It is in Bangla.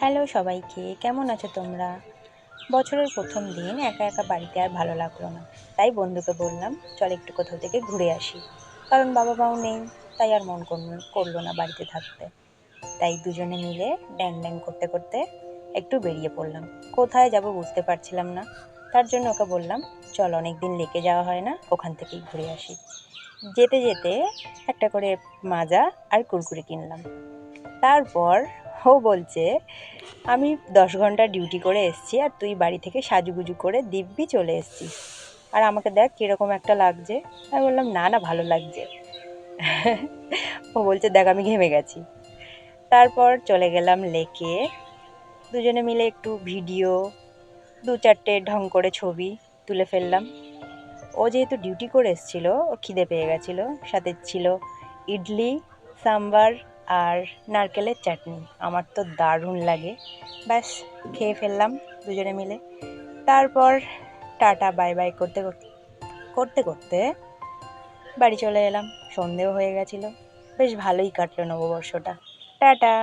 হ্যালো সবাইকে, কেমন আছো তোমরা? বছরের প্রথম দিন একা একা বাড়িতে আর ভালো লাগলো না। তাই বন্ধুকে বললাম, চল একটু কোথাও থেকে ঘুরে আসি। কারণ বাবা মাও নেই, তাই আর মন করলো না বাড়িতে থাকতে। তাই দুজনে মিলে ড্যাং ড্যাং করতে করতে একটু বেরিয়ে পড়লাম। কোথায় যাব বুঝতে পারছিলাম না। তার জন্য ওকে বললাম, চল অনেকদিন লেকে যাওয়া হয় না, ওখান থেকেই ঘুরে আসি। যেতে যেতে একটা করে মাজা আর কুরকুরে কিনলাম। তারপর ও বলছে, আমি 10 ঘন্টা ডিউটি করে এসছি আর তুই বাড়ি থেকে সাজুগুজু করে দিব্যি চলে এসছিস, আর আমাকে দেখ কীরকম একটা লাগছে। আমি বললাম, না না, ভালো লাগছে। ও বলছে, দেখ আমি ঘেমে গেছি। তারপর চলে গেলাম লেকে। দুজনে মিলে একটু ভিডিও, 2-4টে ঢং করে ছবি তুলে ফেললাম। ও যেহেতু ডিউটি করে এসেছিল, ও খিদে পেয়ে গেছিলো। সাথে ছিল ইডলি, সাম্বার আর নারকেলের চাটনি। আমার তো দারুণ লাগে। ব্যাস, খেয়ে ফেললাম দুজনে মিলে। তারপর টাটা বাই বাই করতে করতে করতে বাড়ি চলে এলাম। সন্ধেও হয়ে গেছিলো। বেশ ভালোই কাটলো নববর্ষটা। টাটা।